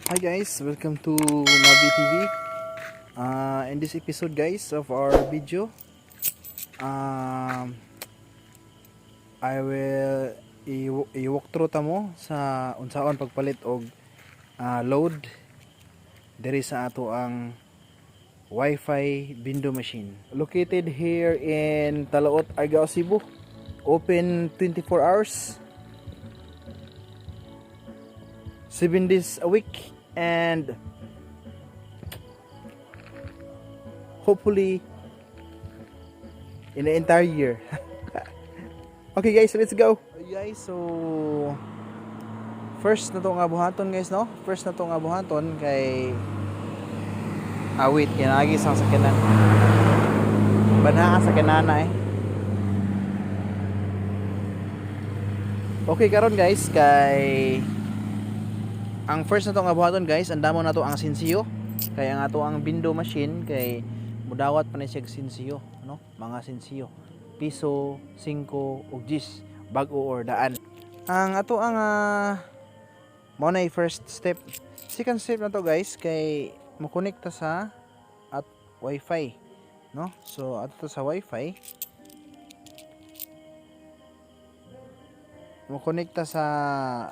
Hi guys, welcome to Mavi TV. In this episode guys of our video, um, I will i-walk through tamo sa unsaon pagpalit og load diri sa ato ang Wifi Vendo Machine. Located here in Talaot, Argao, Cebu. Open 24 hours, 7 days a week, and hopefully in the entire year. Okay guys, let's go. Guys, so first na to nga buhaton guys, no? First na to nga buhaton kay awit kinagi sa sakyanan. Banaa sa kanana eh. Okay karon guys, kay ang first na to nga buhaton guys, andamo na to ang sinsiyo. Kay ang ato ang Vendo machine kay mudawat pa ni siya sinsiyo, no? Mga sinsiyo. Piso, 5 ug 10 bag-o or daan. Ang ato ang mao na first step. Second step na to guys kay mo connect ta sa at wifi, no? So ato sa wifi mo connect ta sa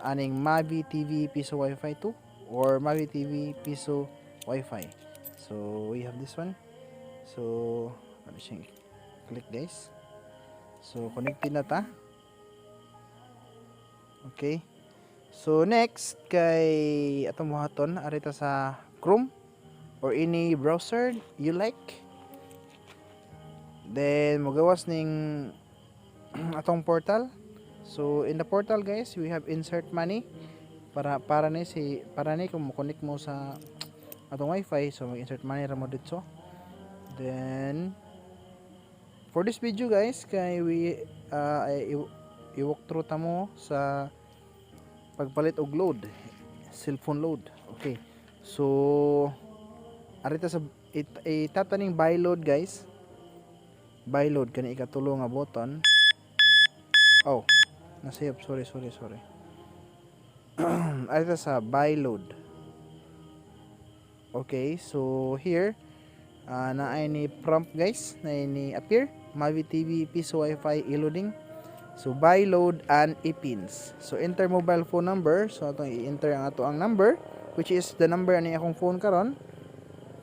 aning Mavi TV piso wifi 2 or Mavi TV piso wifi. So we have this one. So ano siya, click guys. So connected na ta. Okay. So next kay atong buhaton arita sa Chrome or any browser you like. Then magawas ning atong portal. So in the portal guys, we have insert money para ni kung mo-connect mo sa atong wifi, so mag-insert money ra mo dito. Then for this video guys, kay we i-walk through ta mo sa pagpalit og load, cellphone load. Okay. So arita sa itap ta ning buy load guys. Buy load kani ikatulo nga button. Oh, nasayop, sorry. Arita sa buy load. Okay, so here na ay ni prompt guys, na ni appear Mavi TV piso wifi e-loading. So buy load and e-pins. So enter mobile phone number. So atong i-enter ang ato ang number, which is the number ani akong phone karon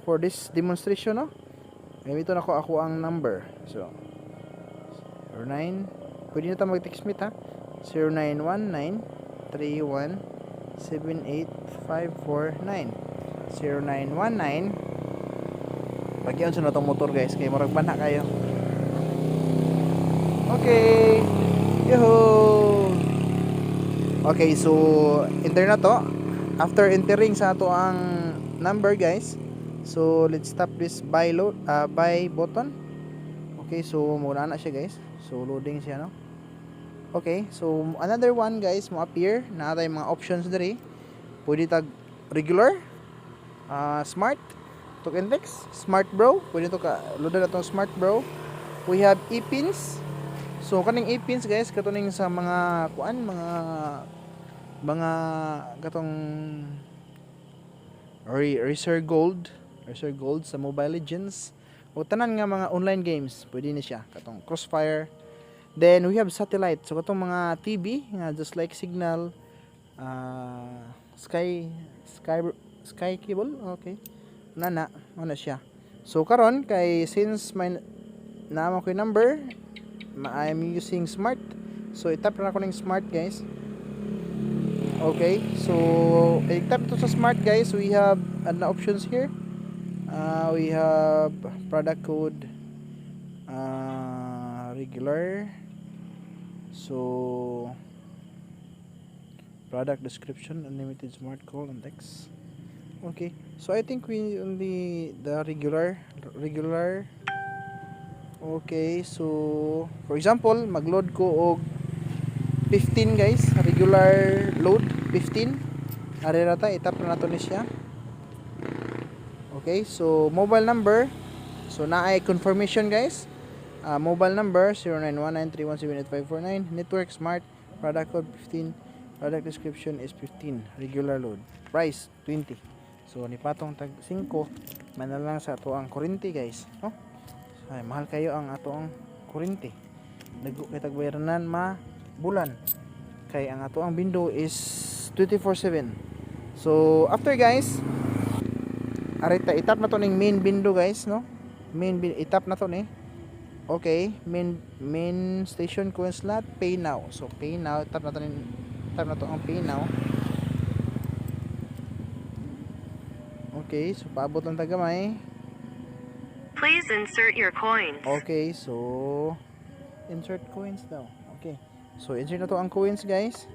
for this demonstration, no? Gamito na ako ang number. So 09, pwede na tayo mag-text meet ha. 0919-31-78549. 0919. Pagyan sa natong motor guys, kay murag banha kayo. Okay. Yo. Okay, so enter na to. After entering sa ato ang number guys, so let's tap this buy load buy button. Okay, so muna na siya guys. So loading siya, no? Okay, so another one guys mo appear na atay mga options diri. Pwede tag regular, smart, talk and text, smart bro. Pwede to ka loadan atong smart bro. We have e-pins. So kaning e-pins guys katuning sa mga kuan, mga katong Racer Gold sa Mobile Legends o tanan nga mga online games, pwede ni siya katong Crossfire. Then we have satellite, so katong mga TV nga just like Signal, sky cable. Okay, nana siya. So karon kay since may naman ko yung number, I'm using smart, so itap na ako ng smart guys. Okay, so i-tap to sa smart guys. We have an options here. We have product code, regular. So product description, unlimited smart call and text. Okay, so I think we only the regular. Okay, so for example, mag-load ko og 15 guys, regular load 15. Ari ra ta, itap na nato ni siya. Okay, so mobile number. So na ay confirmation guys. Mobile number 091931785549. Network smart, product code 15. Product description is 15. Regular load. Price 20. So ni patong tag 5 man lang sa ato ang kurente guys, no? Ay mahal kayo ang ato ang kurente. Dagko kay tagbayranan ma bulan. Kay ang ato ang window is 24/7. So after guys, arita itap na to ning main window guys, no? Itap na to ni. Okay, main station coin slot, pay now. So pay now, tap na to ang pay now. Okay, so paabot lang tagamay. Please insert your coins. Okay, so insert coins daw. Okay. So insert na to ang coins guys.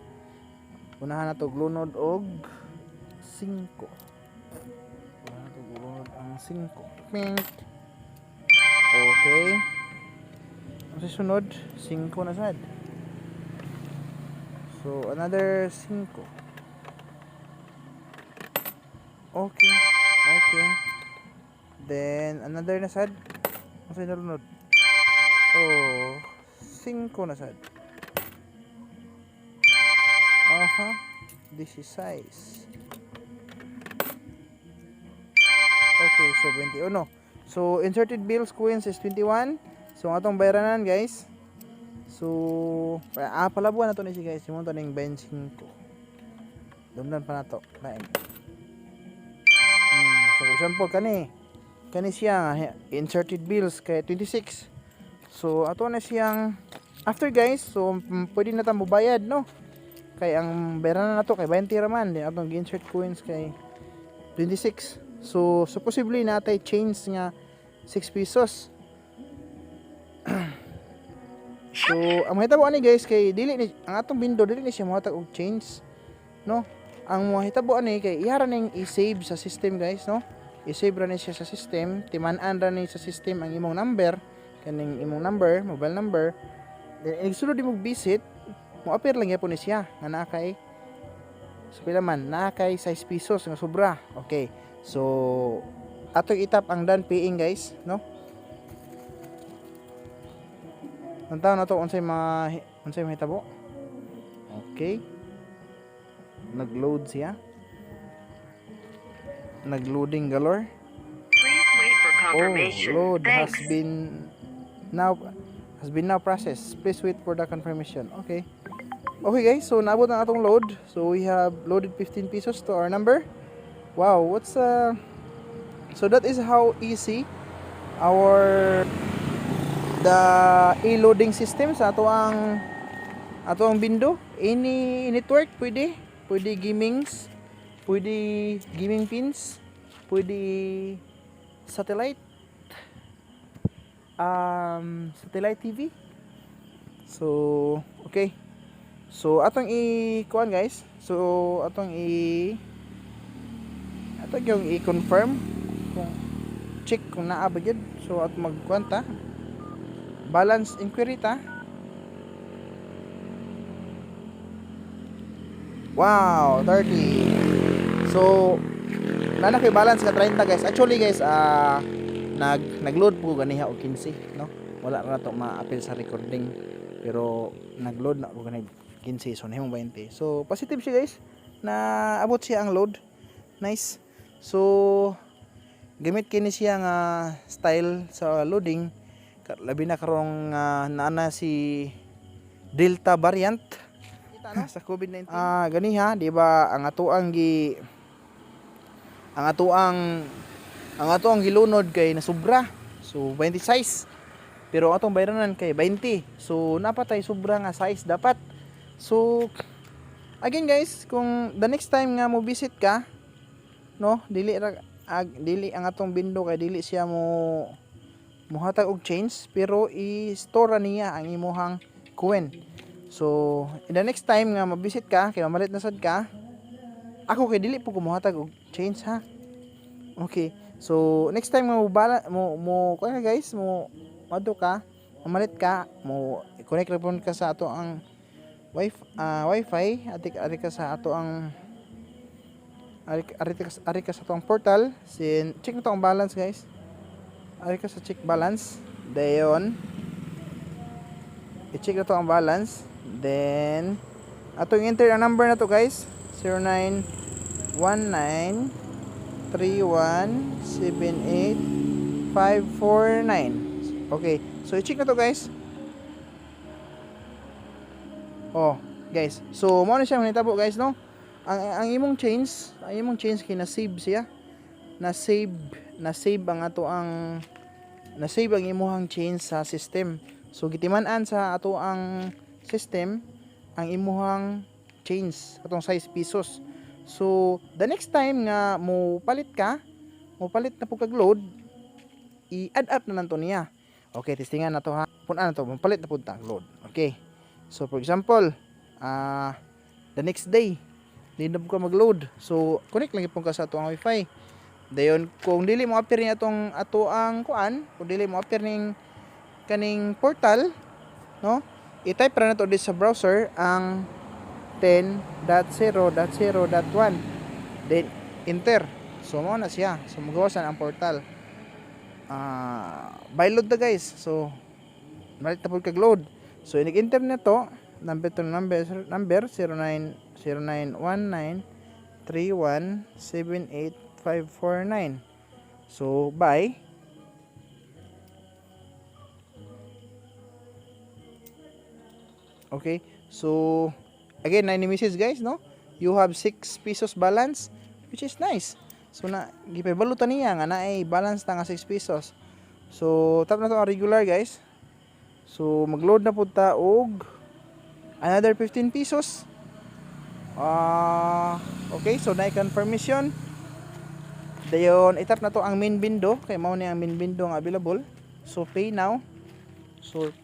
Unahan na to glunod og 5. Unahan na to glunod ang 5. Pink. Okay. Ang susunod, 5 na sad. So another 5. Okay. Okay. Then another na sad. Ang sa nalunod. Oh, 5 na sad. Aha. This is size. Okay, so 21. So inserted bills coins is 21. So atong bayranan guys. So palabuhan na to ni si guys. Yung to ning 25. Dundan pa na to. So for example kani siya inserted bills kay 26. So ato na siyang after guys. So pwede na ta mobayad no. Kay ang bayranan na to kay 20 raman. Din atong insert coins kay 26. So possibly natay change nga 6 pesos. So ang mahitabo ani guys kay dili ni ang atong window dili ni siya mohatag og change no. Ang mahitabo ani kay ihara ning i-save sa system guys no. I-save ra ni siya sa system, timan-an ra ni sa system ang imong number, kaning imong number, mobile number. Then sulod imong visit, mo appear lang gyapon ni siya nga naa kay so pila man naa kay 6 pesos nga sobra. Okay. So atong itap ang done paying guys no. Nantaw na to unsay mahitabo. Okay. Nag-load siya. Nag-loading galore. Please wait for confirmation. Oh, load Thanks. has been now processed. Please wait for the confirmation. Okay. Okay guys, so naabot na atong load. So we have loaded 15 pesos to our number. Wow, so that is how easy the e-loading system sa ato ang window. Any network pwede gamings, pwede gaming pins, pwede satellite TV. So okay, so atong i-kuan guys, so atong yung i-confirm kung check kung naa ba gyud. So at magkuan ta balance inquiry ta. Wow, 30. So nana kay balance ka 30 guys. Actually guys, nag-load po ganiha og 15, no? Wala na to ma-appeal sa recording. Pero nag-load na ko ganid 15, so nahimong 20. So positive siya guys na abot siya ang load. Nice. So gamit kini siya nga style sa loading. Labi na karong naana si Delta variant sa COVID-19. Ganiha, di ba ang atoang gilunod kay nasubra. So 20 size. Pero atong bayranan kay 20. So napatay sobra nga size dapat. So again guys, kung the next time nga mo visit ka, no, dili ang atong window kay dili siya muhatag og change, pero i-store niya ang imuhang coin. So in the next time nga mabisit ka kay mamalit na sad ka, ako kay dili po kumuhatag og change ha. Okay, so next time nga mo kaya guys, mo madto ka, mamalit ka, mo connect ra pon ka sa ato ang wifi, ari ka sa ato ang ari ka sa ato ang portal, sin check na to ang balance guys. Ari ka sa check balance, dayon i-check na to ang balance, then atong enter ang number na to guys. 09193178 Okay, so i-check na to guys. Oh, guys. So mo na siya manitabo guys, no? Ang imong change kina-save siya. Na-save ang ato ang na-save ang imuhang change sa system. So gitiman-an sa ato ang system ang imuhang change atong size pesos. So the next time nga mo palit na pug kag load, i-add up na nanto niya. Okay, testingan na to ha. Punan na to, mo palit na pud ta load. Okay. So for example, the next day, di na ko mag-load. So connect lang ipon ka sa ato ang wifi. Dayon kung dili mo appear ni atong ato ang kuan, kung dili mo appear ning kaning portal, no? I-type ra nato di sa browser ang 10.0.0.1. Then enter. So mo na siya. So magawasan ang portal. By load na guys. So malit na pud kag load. So inig-enter na to, number 091931785549. So by okay, so again 90 messages guys, no? You have 6 pesos balance, which is nice. So na gipabalutan niya nga na ay balance na nga 6 pesos. So tap na to ang regular guys. So mag-load na pud ta og another 15 pesos. Okay, so na confirmation. Dayon itap na to ang main window kay mao ni ang main window nga available. So pay now. So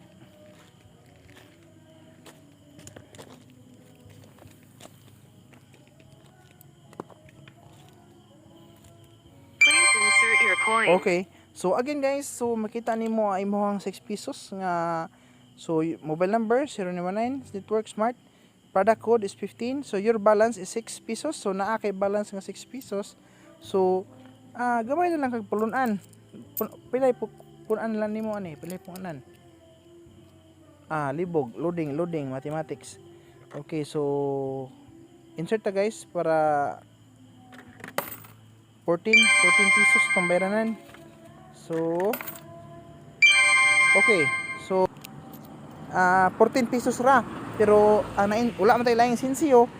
Please insert your coin. okay. So again guys, so makita nimo ay imong 6 pesos nga. So mobile number 0919 network smart. Product code is 15. So your balance is 6 pesos. So naa kay balance nga 6 pesos. So gamay na lang kag pulunan. Pilay punan lang nimo ani, pilay punan. Libog, loading, mathematics. Okay, so insert ta guys para 14 pesos tong bayranan. So okay. So 14 pesos ra. Pero wala man tay laing sinsiyo.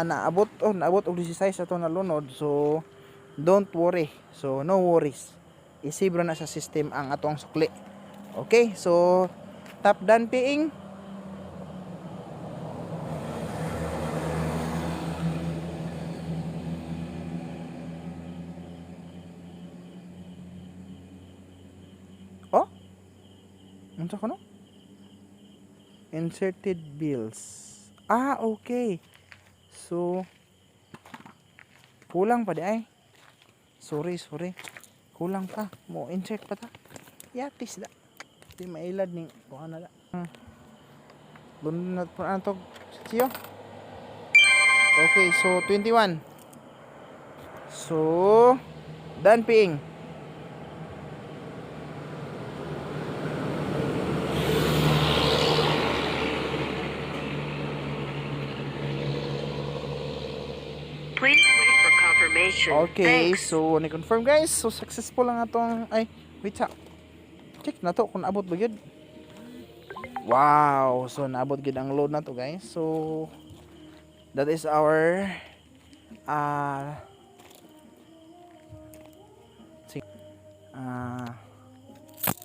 Naabot og 16 ato na lunod. So don't worry. So no worries. Isave ra na sa system ang atong sukli. Okay? So tap done paying. Oh? Unsa ko no? Inserted bills. Okay. So kulang pa di ay. Sorry. Kulang pa. Mo insert pa ta. Yatis da. Di mailad ning kuha na da. Bunot pa ano to siyo. Okay, so 21. So done paying. Please wait for confirmation. Okay, Thanks. so ni-confirm guys. So successful lang atong wait sa. Check na to kung naabot ba gyud. Wow, so naabot gyud ang load na to guys. So that is our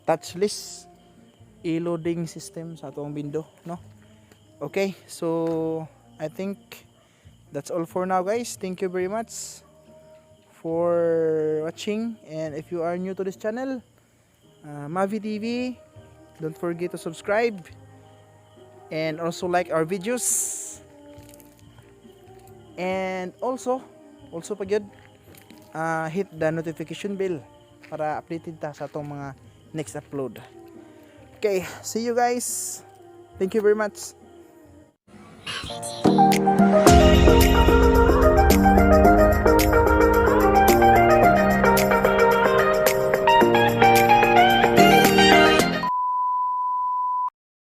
touchless e-loading system sa atong window, no? Okay, so I think that's all for now guys. Thank you very much for watching, and if you are new to this channel, Mavi TV, don't forget to subscribe and also like our videos, and also pa gyud hit the notification bell para updated ta sa atong mga next upload. Okay, see you guys. Thank you very much.